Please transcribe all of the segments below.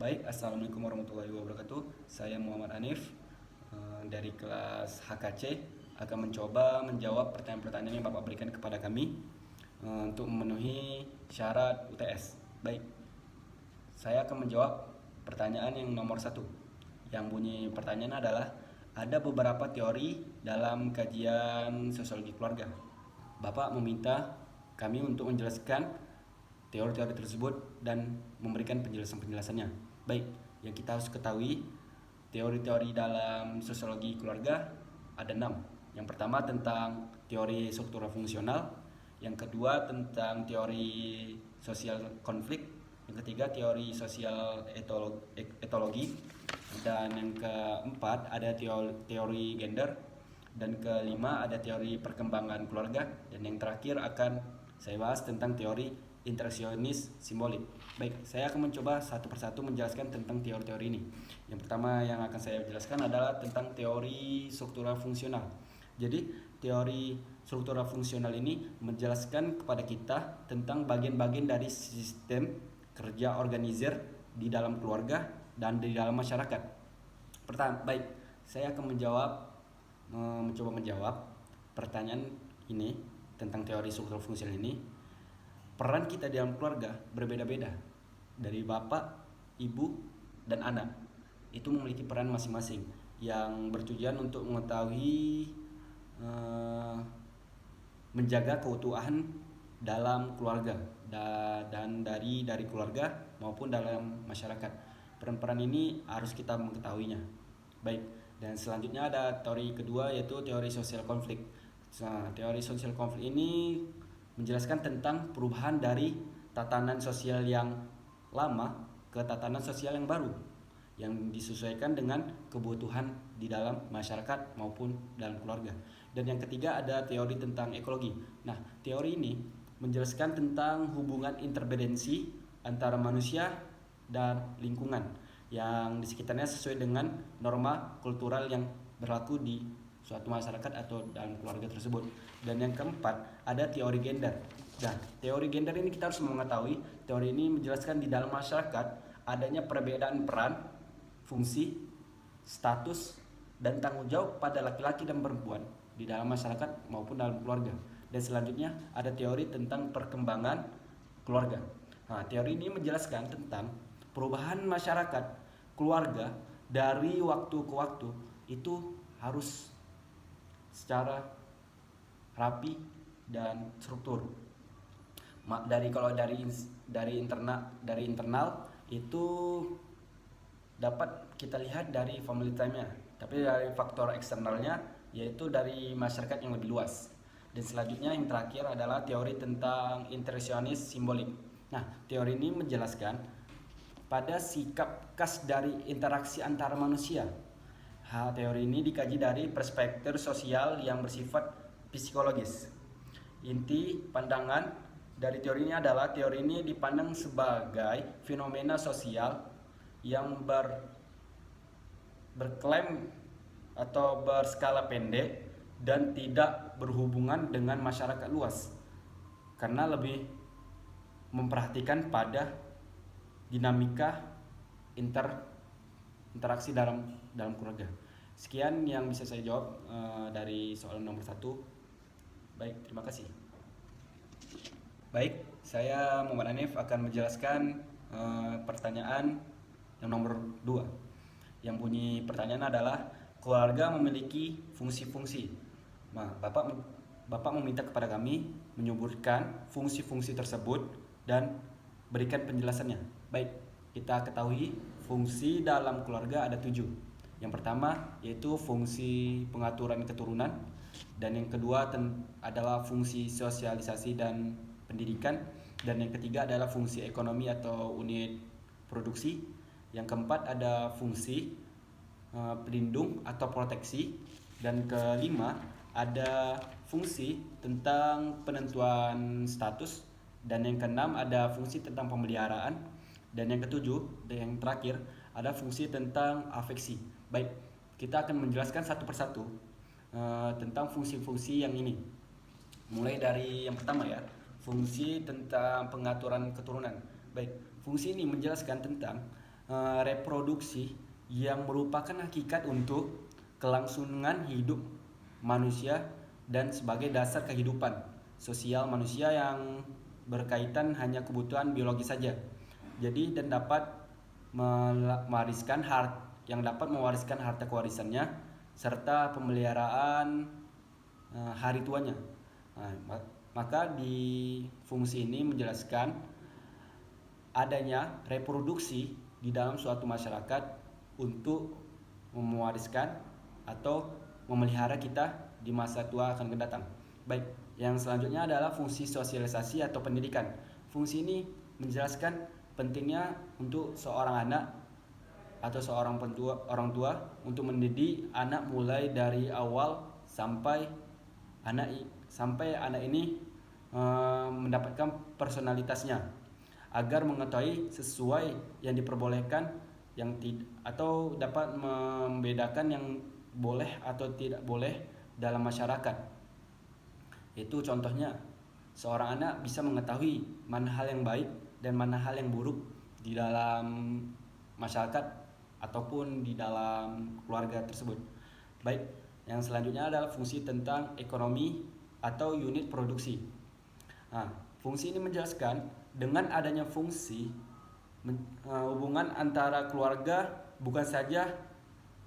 Baik, Assalamualaikum warahmatullahi wabarakatuh. Saya Muhammad Hanif dari kelas HKC akan mencoba menjawab pertanyaan-pertanyaan yang Bapak berikan kepada kami untuk memenuhi syarat UTS. Baik, saya akan menjawab pertanyaan yang nomor satu. Yang bunyi pertanyaan adalah, ada beberapa teori dalam kajian sosiologi keluarga. Bapak meminta kami untuk menjelaskan teori-teori tersebut dan memberikan penjelasan-penjelasannya. Baik, yang kita harus ketahui, teori-teori dalam sosiologi keluarga ada 6. Yang pertama tentang teori struktural fungsional, yang kedua tentang teori sosial konflik, yang ketiga teori sosial etologi, dan yang keempat ada teori gender, dan kelima ada teori perkembangan keluarga, dan yang terakhir akan saya bahas tentang teori interaksionis simbolik. Baik, saya akan mencoba satu persatu menjelaskan tentang teori-teori ini. Yang pertama yang akan saya jelaskan adalah tentang teori struktural fungsional. Jadi, teori struktural fungsional ini menjelaskan kepada kita tentang bagian-bagian dari sistem kerja organizer di dalam keluarga dan di dalam masyarakat. Baik, saya akan mencoba menjawab pertanyaan ini tentang teori struktural fungsional ini. Peran kita di dalam keluarga berbeda-beda, dari bapak, ibu, dan anak. Itu memiliki peran masing-masing yang bertujuan untuk mengetahui menjaga keutuhan dalam keluarga dan dari keluarga maupun dalam masyarakat. Peran-peran ini harus kita mengetahuinya. Baik, dan selanjutnya ada teori kedua, yaitu teori sosial konflik. Nah, teori sosial konflik ini menjelaskan tentang perubahan dari tatanan sosial yang lama ke tatanan sosial yang baru, yang disesuaikan dengan kebutuhan di dalam masyarakat maupun dalam keluarga. Dan yang ketiga ada teori tentang ekologi. Nah, teori ini menjelaskan tentang hubungan interdependensi antara manusia dan lingkungan yang di sekitarnya sesuai dengan norma kultural yang berlaku di suatu masyarakat atau dalam keluarga tersebut. Dan yang keempat ada teori gender. Nah, teori gender ini kita harus mengetahui, teori ini menjelaskan di dalam masyarakat adanya perbedaan peran, fungsi, status, dan tanggung jawab pada laki-laki dan perempuan di dalam masyarakat maupun dalam keluarga. Dan selanjutnya ada teori tentang perkembangan keluarga. Nah, teori ini menjelaskan tentang perubahan masyarakat keluarga dari waktu ke waktu itu harus secara rapi dan struktur. Kalau dari internal itu dapat kita lihat dari family time-nya, tapi dari faktor eksternalnya yaitu dari masyarakat yang lebih luas. Dan selanjutnya yang terakhir adalah teori tentang interaksionis simbolik. Nah, teori ini menjelaskan pada sikap khas dari interaksi antara manusia. Teori ini dikaji dari perspektif sosial yang bersifat psikologis. Inti pandangan dari teori ini adalah teori ini dipandang sebagai fenomena sosial yang berklaim atau berskala pendek dan tidak berhubungan dengan masyarakat luas, karena lebih memperhatikan pada dinamika interaksi dalam keluarga. Sekian yang bisa saya jawab dari soal nomor 1. Baik, terima kasih. Baik, saya Muhammad Hanif akan menjelaskan pertanyaan yang nomor 2. Yang bunyi pertanyaan adalah, keluarga memiliki fungsi-fungsi. Nah, Bapak meminta kepada kami menyebutkan fungsi-fungsi tersebut dan berikan penjelasannya. Baik, kita ketahui fungsi dalam keluarga ada 7. Yang pertama yaitu fungsi pengaturan keturunan, dan yang kedua adalah fungsi sosialisasi dan pendidikan, dan yang ketiga adalah fungsi ekonomi atau unit produksi. Yang keempat ada fungsi pelindung atau proteksi, dan kelima ada fungsi tentang penentuan status, dan yang keenam ada fungsi tentang pemeliharaan, dan yang ketujuh dan yang terakhir ada fungsi tentang afeksi. Baik, kita akan menjelaskan satu persatu tentang fungsi-fungsi yang ini. Mulai dari yang pertama ya, fungsi tentang pengaturan keturunan. Baik, fungsi ini menjelaskan tentang reproduksi yang merupakan hakikat untuk kelangsungan hidup manusia dan sebagai dasar kehidupan sosial manusia yang berkaitan hanya kebutuhan biologis saja. Jadi dan dapat mewariskan harta kewarisannya serta pemeliharaan hari tuanya. Maka di fungsi ini menjelaskan adanya reproduksi di dalam suatu masyarakat untuk mewariskan atau memelihara kita di masa tua akan datang. Baik, yang selanjutnya adalah fungsi sosialisasi atau pendidikan. Fungsi ini menjelaskan pentingnya untuk seorang anak atau seorang orang tua untuk mendidik anak mulai dari awal sampai anak ini mendapatkan personalitasnya agar mengetahui sesuai yang diperbolehkan atau dapat membedakan yang boleh atau tidak boleh dalam masyarakat. Itu contohnya seorang anak bisa mengetahui mana hal yang baik dan mana hal yang buruk di dalam masyarakat ataupun di dalam keluarga tersebut. Baik, yang selanjutnya adalah fungsi tentang ekonomi atau unit produksi. Fungsi ini menjelaskan dengan adanya fungsi hubungan antara keluarga bukan saja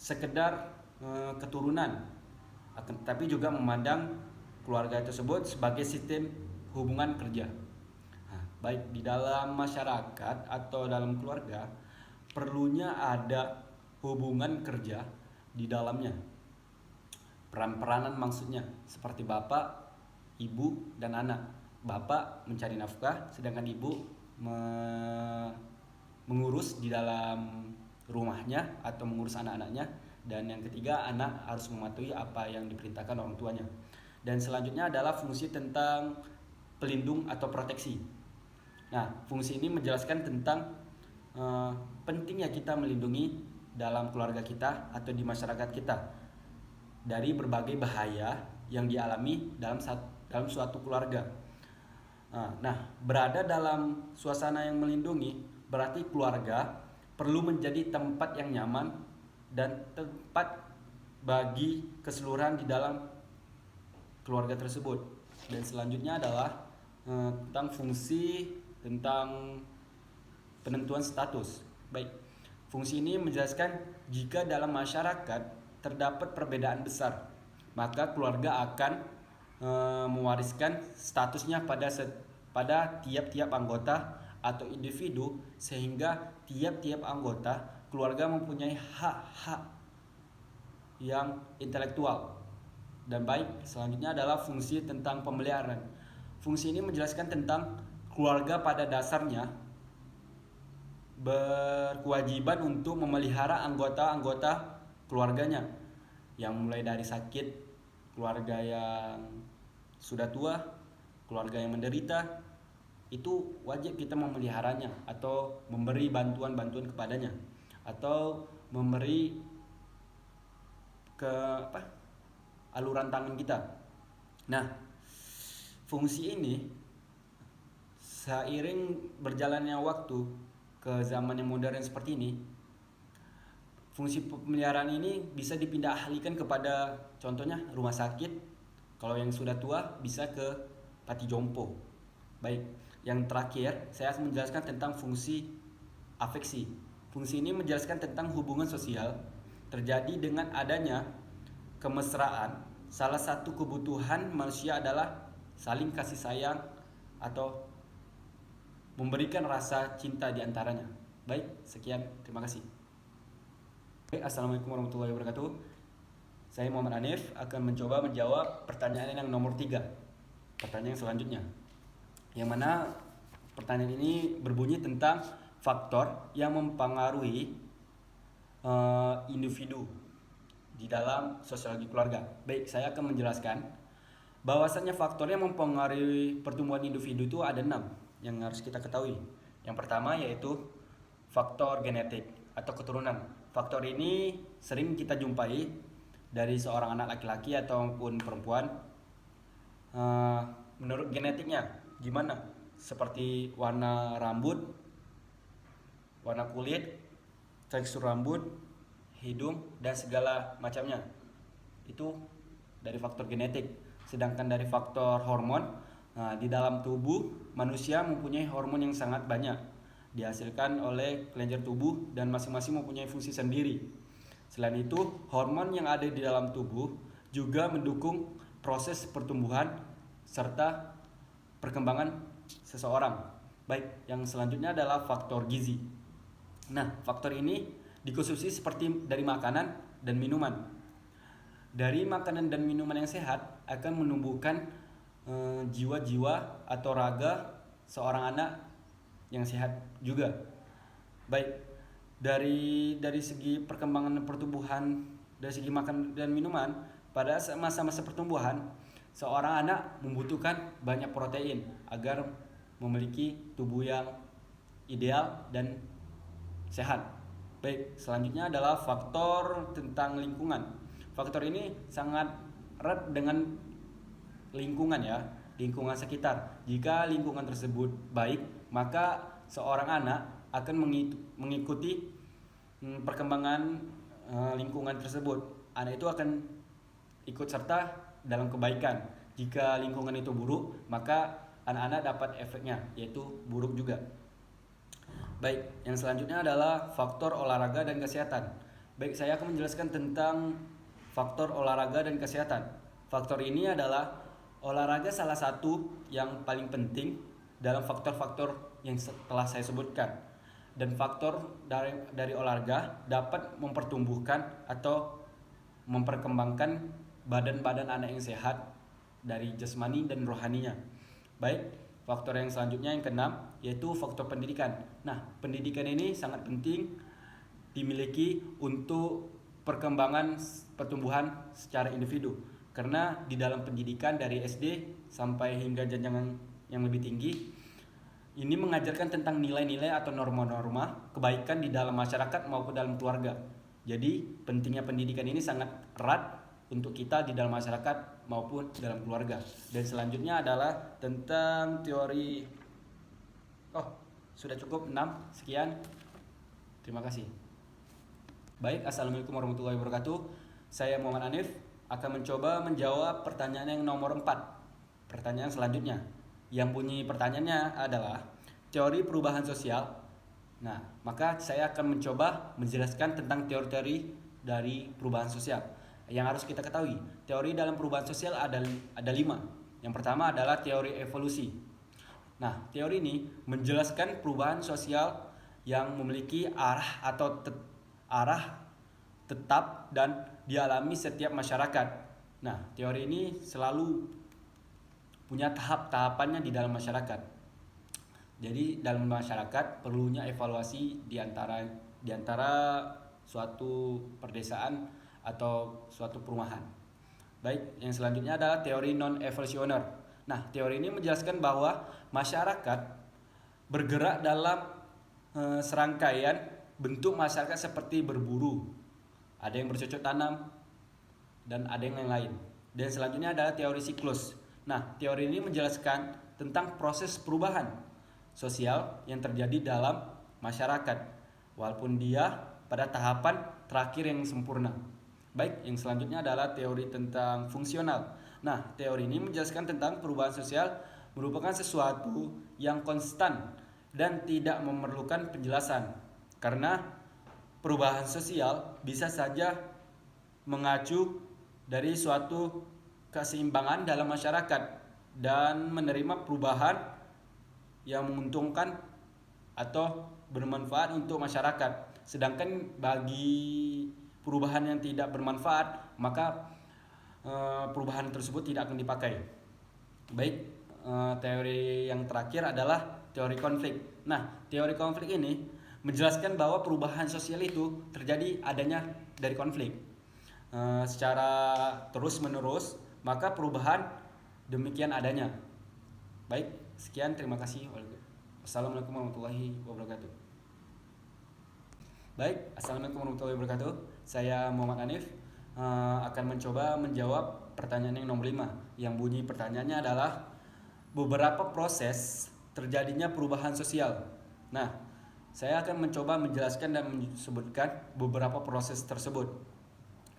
sekedar keturunan, tapi juga memandang keluarga tersebut sebagai sistem hubungan kerja. Baik di dalam masyarakat atau dalam keluarga perlunya ada hubungan kerja di dalamnya. Peran-peranan maksudnya seperti bapak, ibu, dan anak. Bapak mencari nafkah sedangkan ibu mengurus di dalam rumahnya atau mengurus anak-anaknya, dan yang ketiga anak harus mematuhi apa yang diperintahkan orang tuanya. Dan selanjutnya adalah fungsi tentang pelindung atau proteksi. Fungsi ini menjelaskan tentang pentingnya kita melindungi dalam keluarga kita atau di masyarakat kita dari berbagai bahaya yang dialami dalam suatu keluarga. Berada dalam suasana yang melindungi berarti keluarga perlu menjadi tempat yang nyaman dan tempat bagi keseluruhan di dalam keluarga tersebut. Dan selanjutnya adalah tentang fungsi tentang penentuan status. Baik, fungsi ini menjelaskan jika dalam masyarakat terdapat perbedaan besar, maka keluarga akan mewariskan statusnya pada tiap-tiap anggota atau individu, sehingga tiap-tiap anggota keluarga mempunyai hak-hak yang intelektual. Dan baik, selanjutnya adalah fungsi tentang pemeliharaan. Fungsi ini menjelaskan tentang keluarga pada dasarnya berkewajiban untuk memelihara anggota-anggota keluarganya, yang mulai dari sakit, keluarga yang sudah tua, keluarga yang menderita, itu wajib kita memeliharanya atau memberi bantuan-bantuan kepadanya atau memberi aluran tangan kita. Fungsi ini seiring berjalannya waktu ke zaman yang modern seperti ini, fungsi pemeliharaan ini bisa dipindah alihkan kepada contohnya rumah sakit. Kalau yang sudah tua bisa ke panti jompo. Baik, yang terakhir saya akan menjelaskan tentang fungsi afeksi. Fungsi ini menjelaskan tentang hubungan sosial terjadi dengan adanya kemesraan. Salah satu kebutuhan manusia adalah saling kasih sayang atau memberikan rasa cinta di antaranya. Baik, sekian, terima kasih. Assalamualaikum warahmatullahi wabarakatuh. Saya Muhammad Hanif akan mencoba menjawab pertanyaan yang nomor 3. Pertanyaan selanjutnya, yang mana pertanyaan ini berbunyi tentang faktor yang mempengaruhi individu di dalam sosiologi keluarga. Baik, saya akan menjelaskan bahwasannya faktor yang mempengaruhi pertumbuhan individu itu ada 6 yang harus kita ketahui. Yang pertama yaitu faktor genetik atau keturunan. Faktor ini sering kita jumpai dari seorang anak laki-laki ataupun perempuan. Menurut genetiknya gimana? Seperti warna rambut, warna kulit, tekstur rambut, hidung, dan segala macamnya. Itu dari faktor genetik. Sedangkan dari faktor hormon, nah, di dalam tubuh manusia mempunyai hormon yang sangat banyak dihasilkan oleh kelenjar tubuh dan masing-masing mempunyai fungsi sendiri. Selain itu, hormon yang ada di dalam tubuh juga mendukung proses pertumbuhan serta perkembangan seseorang. Baik, yang selanjutnya adalah faktor gizi. Nah, faktor ini dikonsumsi seperti dari makanan dan minuman. Dari makanan dan minuman yang sehat akan menumbuhkan jiwa-jiwa atau raga seorang anak yang sehat juga. Baik, dari segi perkembangan pertumbuhan, dari segi makan dan minuman, pada masa-masa pertumbuhan seorang anak membutuhkan banyak protein agar memiliki tubuh yang ideal dan sehat. Baik, selanjutnya adalah faktor tentang lingkungan. Faktor ini sangat erat dengan lingkungan ya, lingkungan sekitar. Jika lingkungan tersebut baik, maka seorang anak akan mengikuti perkembangan lingkungan tersebut. Anak itu akan ikut serta dalam kebaikan. Jika lingkungan itu buruk, maka anak-anak dapat efeknya, yaitu buruk juga. Baik, yang selanjutnya adalah faktor olahraga dan kesehatan. Baik, saya akan menjelaskan tentang faktor olahraga dan kesehatan. Faktor ini adalah olahraga salah satu yang paling penting dalam faktor-faktor yang telah saya sebutkan. Dan faktor dari olahraga dapat mempertumbuhkan atau memperkembangkan badan-badan anak yang sehat dari jasmani dan rohaninya. Baik, faktor yang selanjutnya yang keenam yaitu faktor pendidikan. Nah, pendidikan ini sangat penting dimiliki untuk perkembangan pertumbuhan secara individu. Karena di dalam pendidikan dari SD sampai hingga jenjang yang lebih tinggi, ini mengajarkan tentang nilai-nilai atau norma-norma kebaikan di dalam masyarakat maupun dalam keluarga. Jadi pentingnya pendidikan ini sangat erat untuk kita di dalam masyarakat maupun dalam keluarga. Dan selanjutnya adalah tentang teori. Sudah cukup 6. Sekian. Terima kasih. Baik, assalamualaikum warahmatullahi wabarakatuh. Saya Muhammad Anif akan mencoba menjawab pertanyaan yang nomor 4. Pertanyaan selanjutnya yang bunyi pertanyaannya adalah teori perubahan sosial. Nah, maka saya akan mencoba menjelaskan tentang teori-teori dari perubahan sosial. Yang harus kita ketahui, teori dalam perubahan sosial ada 5. Yang pertama adalah teori evolusi. Nah, teori ini menjelaskan perubahan sosial yang memiliki arah atau arah tetap dan dialami setiap masyarakat. Nah, teori ini selalu punya tahap-tahapannya di dalam masyarakat. Jadi dalam masyarakat perlunya evaluasi di antara suatu perdesaan atau suatu perumahan. Baik, yang selanjutnya adalah teori non-evolusioner. Nah, teori ini menjelaskan bahwa masyarakat bergerak dalam serangkaian bentuk masyarakat seperti berburu, ada yang bercocok tanam, dan ada yang lain. Dan selanjutnya adalah teori siklus. Nah, teori ini menjelaskan tentang proses perubahan sosial yang terjadi dalam masyarakat, walaupun dia pada tahapan terakhir yang sempurna. Baik, yang selanjutnya adalah teori tentang fungsional. Nah, teori ini menjelaskan tentang perubahan sosial merupakan sesuatu yang konstan dan tidak memerlukan penjelasan. Karena perubahan sosial bisa saja mengacu dari suatu keseimbangan dalam masyarakat dan menerima perubahan yang menguntungkan atau bermanfaat untuk masyarakat. Sedangkan bagi perubahan yang tidak bermanfaat, maka perubahan tersebut tidak akan dipakai. Baik, teori yang terakhir adalah teori konflik. Nah, teori konflik ini menjelaskan bahwa perubahan sosial itu terjadi adanya dari konflik secara terus-menerus, maka perubahan demikian adanya. Baik, sekian, terima kasih. Wassalamualaikum warahmatullahi wabarakatuh. Baik, assalamualaikum warahmatullahi wabarakatuh. Saya Muhammad Anif akan mencoba menjawab pertanyaan yang nomor 5. Yang bunyi pertanyaannya adalah beberapa proses terjadinya perubahan sosial. Nah, Saya akan mencoba menjelaskan dan menyebutkan beberapa proses tersebut.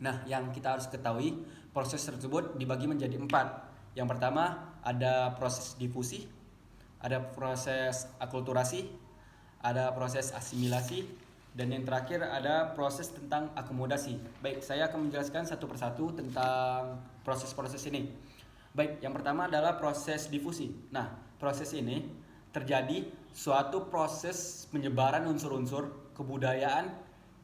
Nah, yang kita harus ketahui, proses tersebut dibagi menjadi 4. Yang pertama ada proses difusi, ada proses akulturasi, ada proses asimilasi, dan yang terakhir ada proses tentang akomodasi. Baik, saya akan menjelaskan satu persatu tentang proses-proses ini. Baik, yang pertama adalah proses difusi. Nah, proses ini terjadi suatu proses penyebaran unsur-unsur kebudayaan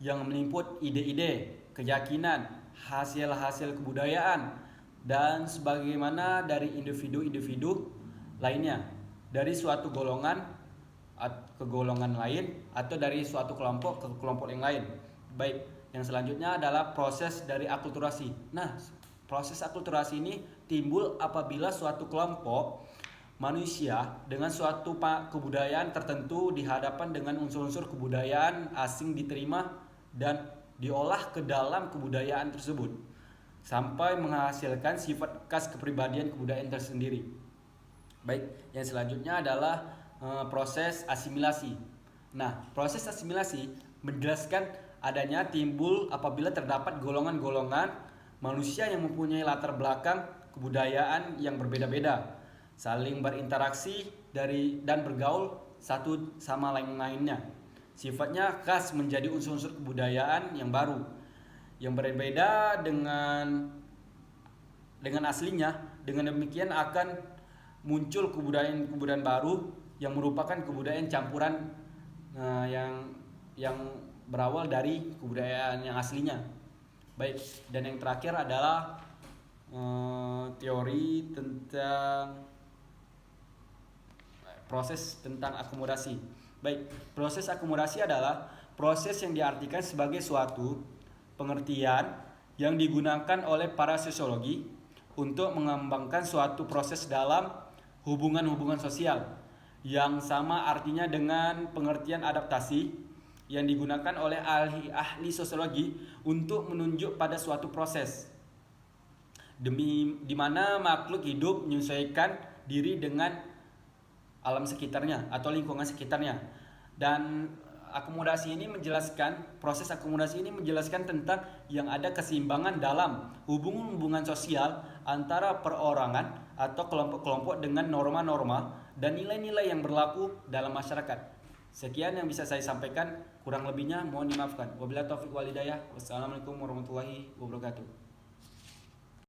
yang meliputi ide-ide, keyakinan, hasil-hasil kebudayaan, dan sebagaimana dari individu-individu lainnya, dari suatu golongan ke golongan lain, atau dari suatu kelompok ke kelompok yang lain. Baik, yang selanjutnya adalah proses dari akulturasi. Nah, proses akulturasi ini timbul apabila suatu kelompok manusia dengan suatu kebudayaan tertentu dihadapkan dengan unsur-unsur kebudayaan asing diterima dan diolah ke dalam kebudayaan tersebut sampai menghasilkan sifat khas kepribadian kebudayaan tersendiri. Baik, yang selanjutnya adalah proses asimilasi. Nah, proses asimilasi menjelaskan adanya timbul apabila terdapat golongan-golongan manusia yang mempunyai latar belakang kebudayaan yang berbeda-beda, saling berinteraksi dan bergaul satu sama lainnya. Sifatnya khas menjadi unsur-unsur kebudayaan yang baru, yang berbeda dengan aslinya. Dengan demikian akan muncul kebudayaan baru yang merupakan kebudayaan campuran yang berawal dari kebudayaan yang aslinya. Baik, dan yang terakhir adalah teori tentang proses tentang akomodasi. Baik, proses akomodasi adalah proses yang diartikan sebagai suatu pengertian yang digunakan oleh para sosiologi untuk mengembangkan suatu proses dalam hubungan-hubungan sosial yang sama artinya dengan pengertian adaptasi yang digunakan oleh ahli sosiologi untuk menunjuk pada suatu proses di mana makhluk hidup menyesuaikan diri dengan alam sekitarnya atau lingkungan sekitarnya. Dan proses akomodasi ini menjelaskan tentang yang ada keseimbangan dalam hubungan sosial antara perorangan atau kelompok-kelompok dengan norma-norma dan nilai-nilai yang berlaku dalam masyarakat. Sekian yang bisa saya sampaikan, kurang lebihnya mohon dimaafkan. Wabillahi taufiq wal hidayah. Wassalamualaikum warahmatullahi wabarakatuh.